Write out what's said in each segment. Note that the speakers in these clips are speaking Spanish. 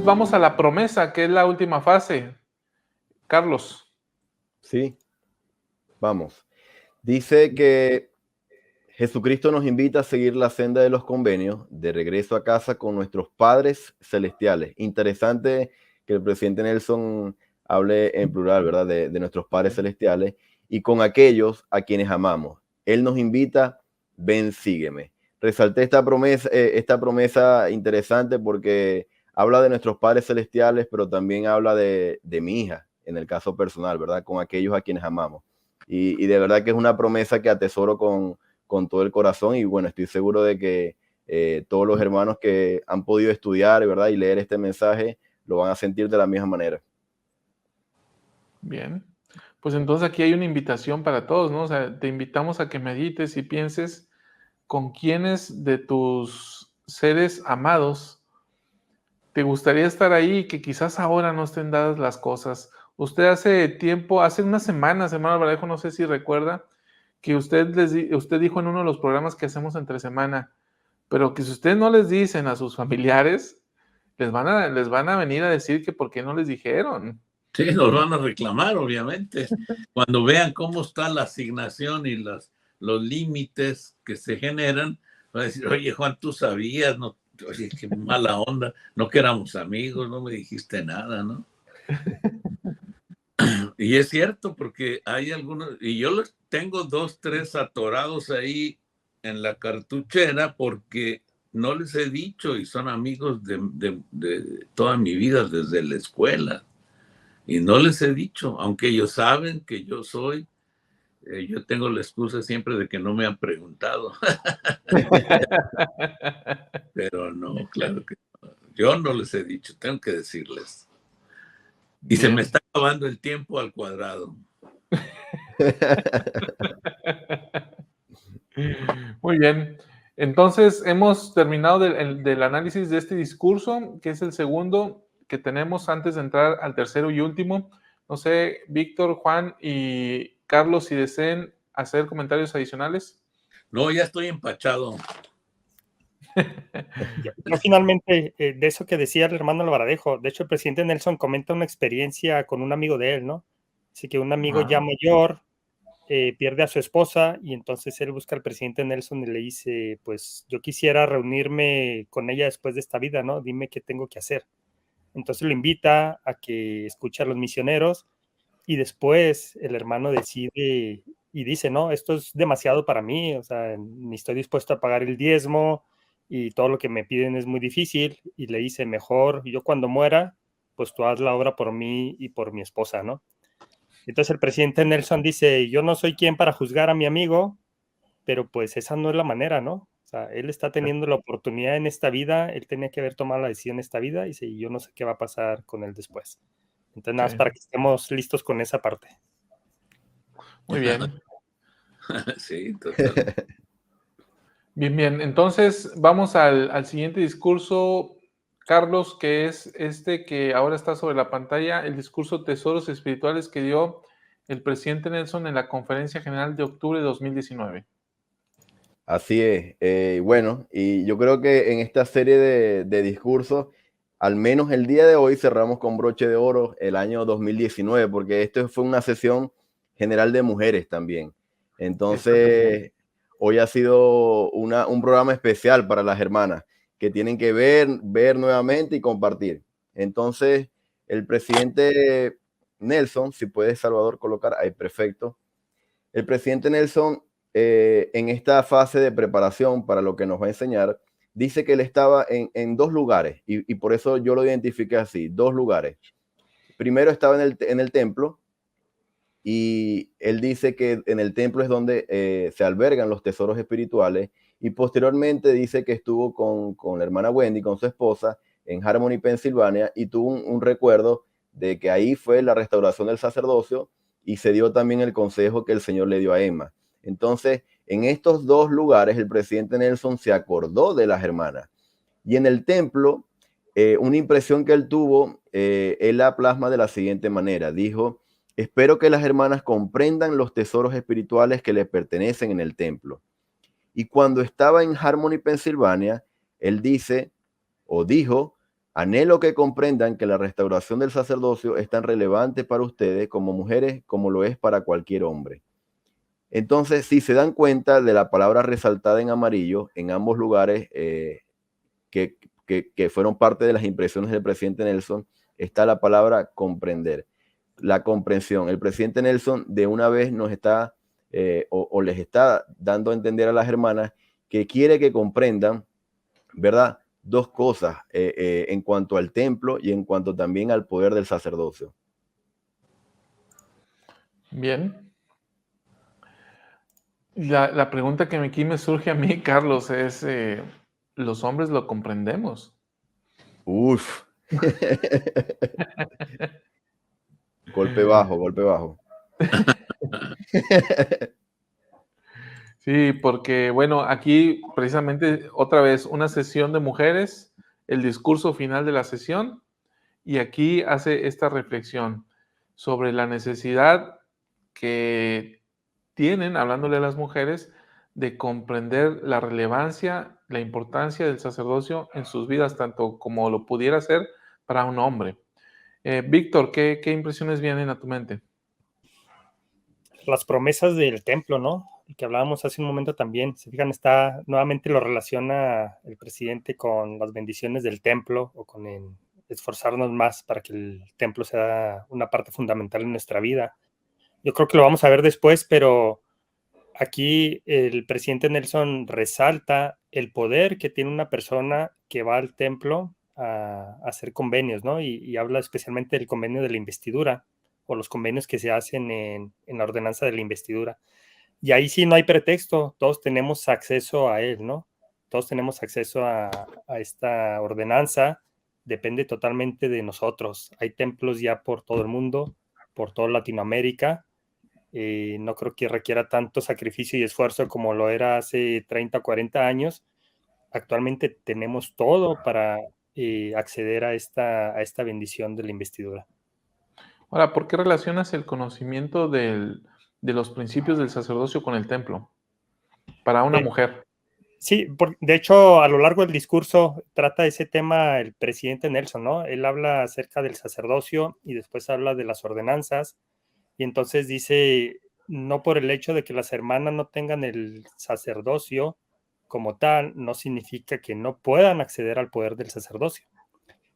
vamos a la promesa, que es la última fase. Carlos. Sí, vamos. Dice que Jesucristo nos invita a seguir la senda de los convenios, de regreso a casa con nuestros padres celestiales. Interesante que el presidente Nelson hable en plural, ¿verdad? De nuestros padres celestiales y con aquellos a quienes amamos. Él nos invita, ven, sígueme. Resalté esta promesa interesante porque habla de nuestros padres celestiales, pero también habla de mi hija, en el caso personal, ¿verdad? Con aquellos a quienes amamos. Y de verdad que es una promesa que atesoro con todo el corazón, y bueno, estoy seguro de que todos los hermanos que han podido estudiar, ¿verdad? Y leer este mensaje lo van a sentir de la misma manera. Bien, pues entonces aquí hay una invitación para todos, ¿no? O sea, te invitamos a que medites y pienses con quiénes de tus seres amados te gustaría estar ahí, que quizás ahora no estén dadas las cosas. Usted hace tiempo, hace unas semanas, hermano Vallejo, no sé si recuerda, que usted dijo en uno de los programas que hacemos entre semana, pero que si ustedes no les dicen a sus familiares, les van a venir a decir que por qué no les dijeron. Sí, nos van a reclamar, obviamente. Cuando vean cómo está la asignación y los límites que se generan, van a decir, oye, Juan, tú sabías, no, oye, qué mala onda, no que éramos amigos, no me dijiste nada, ¿no? Y es cierto, porque hay algunos, y yo los tengo 2, 3 atorados ahí en la cartuchera porque no les he dicho y son amigos de toda mi vida desde la escuela. Y no les he dicho, aunque ellos saben que yo soy, yo tengo la excusa siempre de que no me han preguntado. Pero no, claro que no. Yo no les he dicho, tengo que decirles. Y se me está acabando el tiempo al cuadrado. Muy bien. Entonces, hemos terminado del análisis de este discurso, que es el segundo que tenemos antes de entrar al tercero y último. No sé, Víctor, Juan y Carlos, si deseen hacer comentarios adicionales. No, ya estoy empachado. Yo finalmente, de eso que decía el hermano Alvaradejo, de hecho el presidente Nelson comenta una experiencia con un amigo de él, ¿no? Así que un amigo ya mayor pierde a su esposa y entonces él busca al presidente Nelson y le dice, pues yo quisiera reunirme con ella después de esta vida, ¿no? Dime qué tengo que hacer. Entonces lo invita a que escuche a los misioneros y después el hermano decide y dice, no, esto es demasiado para mí, o sea, ni estoy dispuesto a pagar el diezmo y todo lo que me piden es muy difícil, y le dice, mejor yo cuando muera, pues tú haz la obra por mí y por mi esposa, ¿no? Entonces el presidente Nelson dice, yo no soy quien para juzgar a mi amigo, pero pues esa no es la manera, ¿no? O sea, él está teniendo la oportunidad en esta vida, él tenía que haber tomado la decisión en esta vida, y dice, yo no sé qué va a pasar con él después. Entonces, nada más para que estemos listos con esa parte. Muy bien. Sí, total. Bien, bien. Entonces, vamos al siguiente discurso, Carlos, que es este que ahora está sobre la pantalla, el discurso Tesoros Espirituales que dio el presidente Nelson en la Conferencia General de octubre de 2019. Así es. Bueno, y yo creo que en esta serie de discursos, al menos el día de hoy cerramos con broche de oro el año 2019, porque esto fue una sesión general de mujeres también. Entonces, hoy ha sido un programa especial para las hermanas que tienen que ver nuevamente y compartir. Entonces, el presidente Nelson, si puede Salvador colocar, ahí perfecto. El presidente Nelson, en esta fase de preparación para lo que nos va a enseñar, dice que él estaba en 2 lugares, y por eso yo lo identifiqué así, 2 lugares. Primero estaba en el templo, y él dice que en el templo es donde se albergan los tesoros espirituales, y posteriormente dice que estuvo con la hermana Wendy, con su esposa, en Harmony, Pensilvania, y tuvo un recuerdo de que ahí fue la restauración del sacerdocio, y se dio también el consejo que el Señor le dio a Emma. Entonces, en estos 2 lugares, el presidente Nelson se acordó de las hermanas. Y en el templo, una impresión que él tuvo, él la plasma de la siguiente manera. Dijo, espero que las hermanas comprendan los tesoros espirituales que les pertenecen en el templo. Y cuando estaba en Harmony, Pensilvania, él dice, o dijo, Anhelo que comprendan que la restauración del sacerdocio es tan relevante para ustedes como mujeres como lo es para cualquier hombre. Entonces, si se dan cuenta de la palabra resaltada en amarillo en ambos lugares que fueron parte de las impresiones del presidente Nelson, está la palabra comprender, la comprensión. El presidente Nelson de una vez nos está o les está dando a entender a las hermanas que quiere que comprendan, ¿verdad?, dos cosas en cuanto al templo y en cuanto también al poder del sacerdocio. Bien. La pregunta que aquí me surge a mí, Carlos, es, ¿los hombres lo comprendemos? Uf. Golpe bajo, golpe bajo. Sí, porque bueno, aquí precisamente otra vez una sesión de mujeres, el discurso final de la sesión, y aquí hace esta reflexión sobre la necesidad que tienen, hablándole a las mujeres, de comprender la relevancia, la importancia del sacerdocio en sus vidas, tanto como lo pudiera ser para un hombre. Víctor, ¿qué impresiones vienen a tu mente? Las promesas del templo, ¿no? El que hablábamos hace un momento también. Se fijan, está nuevamente lo relaciona el presidente con las bendiciones del templo o con esforzarnos más para que el templo sea una parte fundamental en nuestra vida. Yo creo que lo vamos a ver después, pero aquí el presidente Nelson resalta el poder que tiene una persona que va al templo a hacer convenios, ¿no? Y habla especialmente del convenio de la investidura o los convenios que se hacen en la ordenanza de la investidura. Y ahí sí no hay pretexto, todos tenemos acceso a él, ¿no? Todos tenemos acceso a esta ordenanza, depende totalmente de nosotros. Hay templos ya por todo el mundo, por toda Latinoamérica. No creo que requiera tanto sacrificio y esfuerzo como lo era hace 30 o 40 años. Actualmente tenemos todo para acceder a esta bendición de la investidura. Ahora, ¿por qué relacionas el conocimiento de los principios del sacerdocio con el templo para una mujer? Sí, de hecho, a lo largo del discurso trata ese tema el presidente Nelson, ¿no? Él habla acerca del sacerdocio y después habla de las ordenanzas. Y entonces dice, no por el hecho de que las hermanas no tengan el sacerdocio como tal, no significa que no puedan acceder al poder del sacerdocio.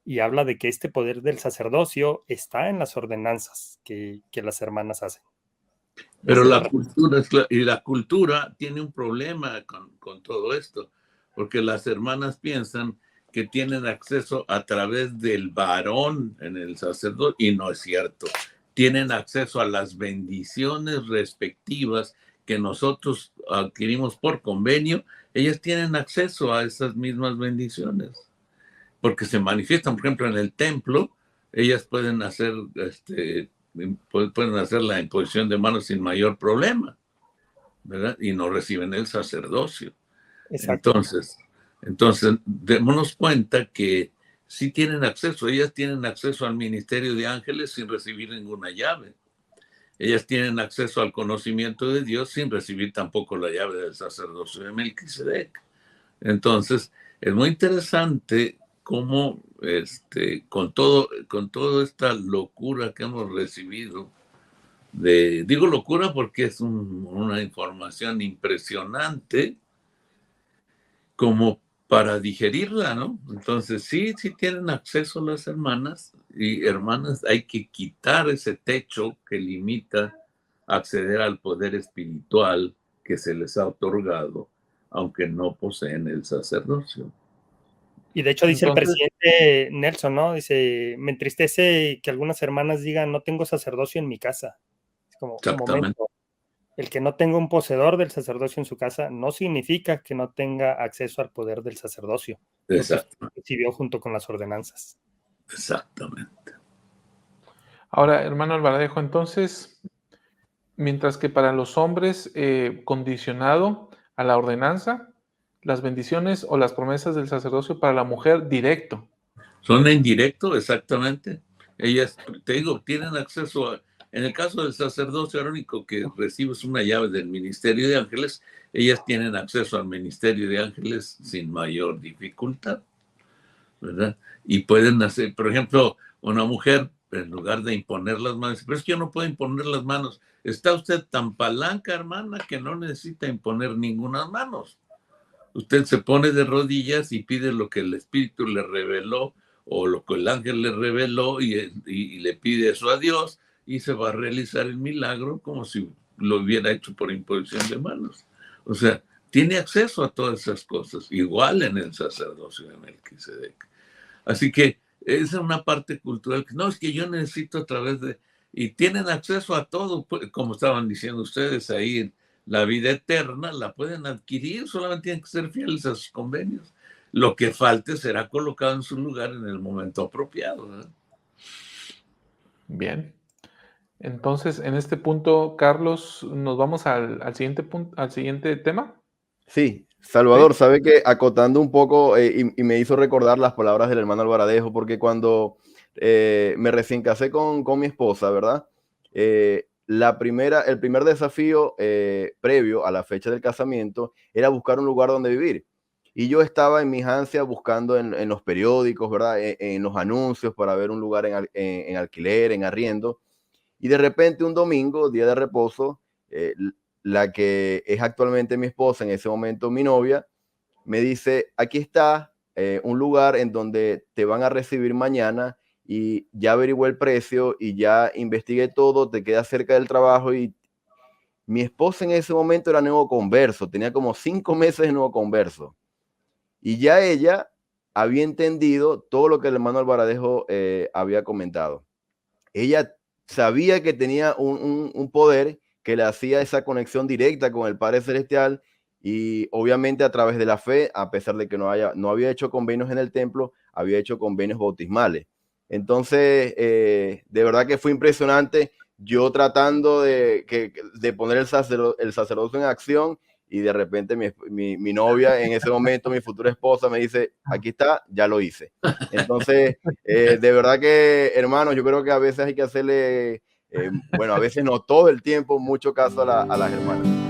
Y habla de que este poder del sacerdocio está en las ordenanzas que las hermanas hacen. Pero la cultura tiene un problema con todo esto, porque las hermanas piensan que tienen acceso a través del varón en el sacerdocio, y no es cierto. Tienen acceso a las bendiciones respectivas que nosotros adquirimos por convenio. Ellas tienen acceso a esas mismas bendiciones, porque se manifiestan, por ejemplo, en el templo. Ellas pueden hacer pueden hacer la imposición de manos sin mayor problema, ¿verdad? Y no reciben el sacerdocio. Exacto. Entonces, démonos cuenta que sí tienen acceso. Ellas tienen acceso al ministerio de ángeles sin recibir ninguna llave. Ellas tienen acceso al conocimiento de Dios sin recibir tampoco la llave del sacerdocio de Melquisedec. Entonces, es muy interesante cómo con toda esta locura que hemos recibido, digo locura porque es una información impresionante, como para digerirla, ¿no? Entonces, sí tienen acceso las hermanas, y hermanas, hay que quitar ese techo que limita acceder al poder espiritual que se les ha otorgado, aunque no poseen el sacerdocio. Y de hecho dice el presidente Nelson, ¿no? Dice, me entristece que algunas hermanas digan, no tengo sacerdocio en mi casa. Es como, un momento, el que no tenga un poseedor del sacerdocio en su casa no significa que no tenga acceso al poder del sacerdocio. Exacto. Que recibió junto con las ordenanzas. Exactamente. Ahora, hermano Alvaradejo, entonces, mientras que para los hombres condicionado a la ordenanza, las bendiciones o las promesas del sacerdocio para la mujer directo. Son en directo, exactamente. Ellas, te digo, tienen acceso en el caso del sacerdocio arónico, que recibes una llave del ministerio de ángeles, ellas tienen acceso al ministerio de ángeles sin mayor dificultad. ¿verdad? Y pueden hacer, por ejemplo, una mujer, en lugar de imponer las manos, pero es que yo no puedo imponer las manos. Está usted tan palanca, hermana, que no necesita imponer ninguna manos. Usted se pone de rodillas y pide lo que el Espíritu le reveló o lo que el ángel le reveló y le pide eso a Dios y se va a realizar el milagro como si lo hubiera hecho por imposición de manos. O sea, tiene acceso a todas esas cosas, igual en el sacerdocio de Melquisedec. Así que esa es una parte cultural que no, es que yo necesito a través de... Y tienen acceso a todo, como estaban diciendo ustedes ahí, la vida eterna la pueden adquirir, solamente tienen que ser fieles a sus convenios. Lo que falte será colocado en su lugar en el momento apropiado, ¿verdad? Bien. Entonces, en este punto, Carlos, nos vamos al siguiente punto, al siguiente tema. Sí, Salvador, ¿Sí? sabe que acotando un poco y me hizo recordar las palabras del hermano Alvaradejo, porque cuando me recién casé con mi esposa, ¿verdad? El primer desafío previo a la fecha del casamiento era buscar un lugar donde vivir. Y yo estaba en mis ansias buscando en los periódicos, ¿verdad? En los anuncios para ver un lugar en alquiler, en arriendo. Y de repente un domingo, día de reposo, la que es actualmente mi esposa, en ese momento mi novia, me dice, aquí está un lugar en donde te van a recibir mañana y ya averigué el precio y ya investigué todo, te queda cerca del trabajo. Y mi esposa en ese momento era nuevo converso, tenía como 5 meses de nuevo converso. Y ya ella había entendido todo lo que el hermano Alvaradejo había comentado. Ella sabía que tenía un poder que le hacía esa conexión directa con el Padre Celestial y obviamente a través de la fe, a pesar de que no había hecho convenios en el templo, había hecho convenios bautismales. Entonces, de verdad que fue impresionante, yo tratando de poner el sacerdocio en acción y de repente mi novia en ese momento, mi futura esposa, me dice, aquí está, ya lo hice. Entonces, de verdad que, hermanos, yo creo que a veces hay que hacerle, bueno, a veces no todo el tiempo, mucho caso a las hermanas.